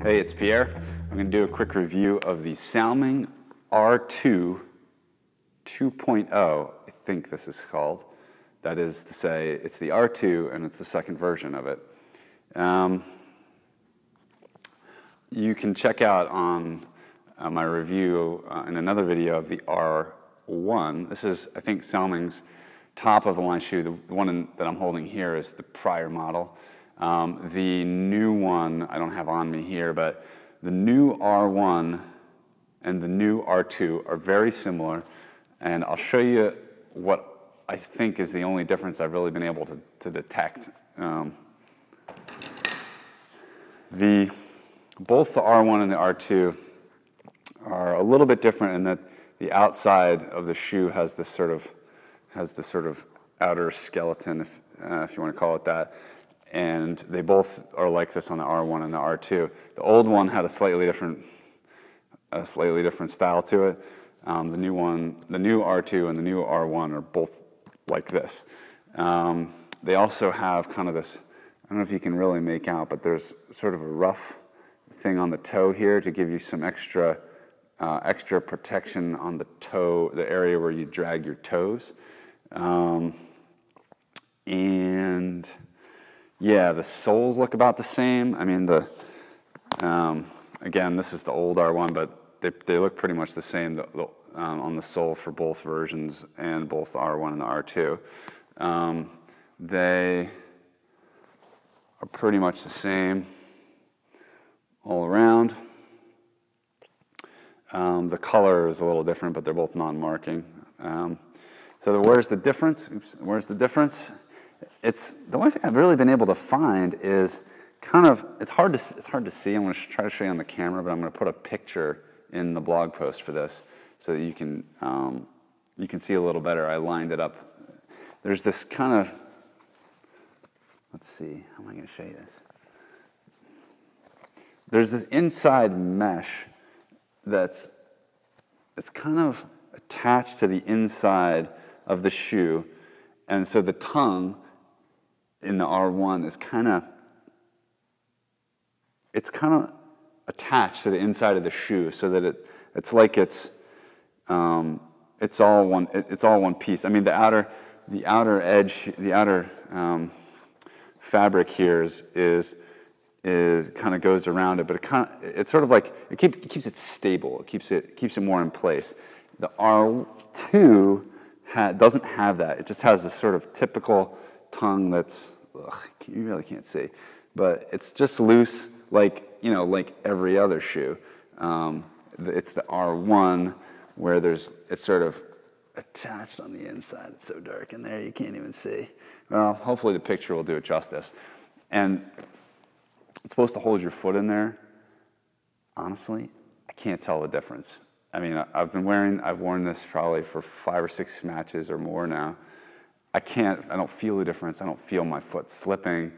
Hey, it's Pierre. I'm going to do a quick review of the Salming R2 2.0, I think this is called. That is to say, it's the R2 and it's the second version of it. You can check out on my review in another video of the R1. This is, I think, Salming's top of the line shoe. The one that I'm holding here is the prior model. The new one I don't have on me here, but the new R1 and the new R2 are very similar, and I'll show you what I think is the only difference I've really been able to detect. Both the R1 and the R2 are a little bit different in that the outside of the shoe has this sort of outer skeleton, if you want to call it that. And they both are like this on the R1 and the R2. The old one had a slightly different style to it. The new R2 and the new R1 are both like this. They also have kind of this, I don't know if you can really make out, but there's sort of a rough thing on the toe here to give you some extra protection on the toe, the area where you drag your toes. And yeah, the soles look about the same. I mean, again, this is the old R1, but they look pretty much the same on the sole for both versions and both the R1 and the R2. They are pretty much the same all around. The color is a little different, but they're both non-marking. So where's the difference? Oops, where's the difference? It's the one thing I've really been able to find is kind of, it's hard to see. I'm going to try to show you on the camera, but I'm going to put a picture in the blog post for this so that you can see a little better. I lined it up. There's this kind of, let's see, how am I going to show you this? There's this inside mesh that's kind of attached to the inside of the shoe, and so the tongue in the R1 is kind of attached to the inside of the shoe, so that it's like it's all one piece. I mean, the outer edge, the outer fabric here is kind of goes around it, but it's sort of like it keeps it stable. It keeps it more in place. The R2 doesn't have that. It just has this sort of typical tongue that's, you really can't see, but it's just loose, like every other shoe. It's the R1 where it's sort of attached on the inside. It's so dark in there you can't even see. Well, hopefully the picture will do it justice. And it's supposed to hold your foot in there. Honestly, I can't tell the difference. I mean, I've worn this probably for 5 or 6 matches or more now. I don't feel the difference. I don't feel my foot slipping.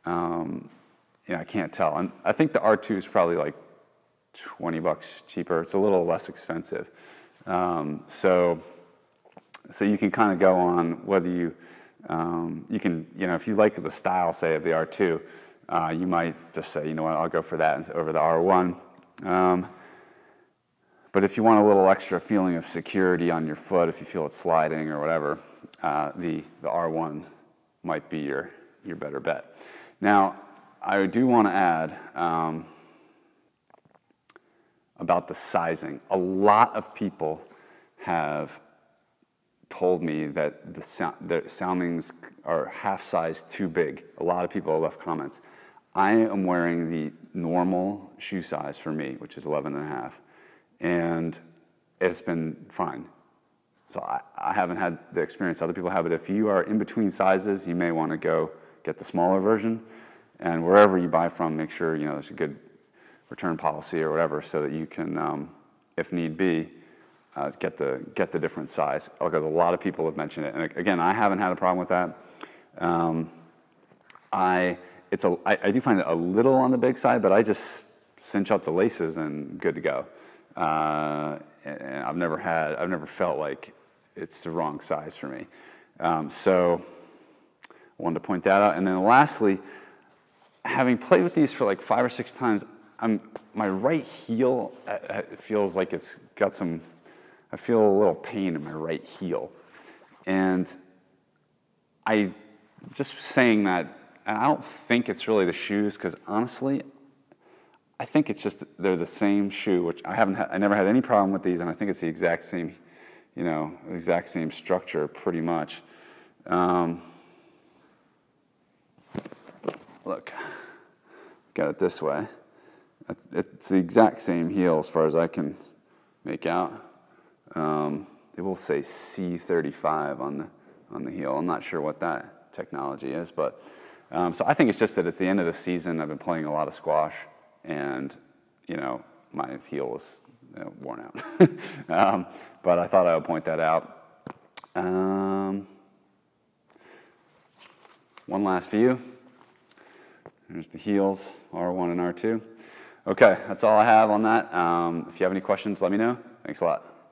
I can't tell. And I think the R2 is probably like $20 cheaper. It's a little less expensive. So you can kind of go on whether you can, if you like the style, say, of the R2, you might just say, you know what, I'll go for that over the R1. But if you want a little extra feeling of security on your foot, if you feel it sliding or whatever, the R1 might be your better bet. Now, I do want to add about the sizing. A lot of people have told me that the Salmings are half size too big. A lot of people have left comments. I am wearing the normal shoe size for me, which is 11.5. And it's been fine. So I haven't had the experience other people have, but if you are in between sizes, you may want to go get the smaller version. And wherever you buy from, make sure there's a good return policy or whatever, so that you can, if need be, get the different size. Because a lot of people have mentioned it, and again, I haven't had a problem with that. I do find it a little on the big side, but I just cinch up the laces and good to go. And I've never felt like it's the wrong size for me. So I wanted to point that out. And then lastly, having played with these for like 5 or 6 times, my right heel it feels like it's got some. I feel a little pain in my right heel, and I just saying that, and I don't think it's really the shoes because honestly, I think it's just they're the same shoe, which I never had any problem with these, and I think it's the exact same, exact same structure pretty much. Look, got it this way. It's the exact same heel as far as I can make out. They will say C35 on the heel. I'm not sure what that technology is, but so I think it's just that at the end of the season, I've been playing a lot of squash, and my heel is worn out. But I thought I would point that out. One last view. There's the heels, R1 and R2. Okay, that's all I have on that. If you have any questions, let me know. Thanks a lot.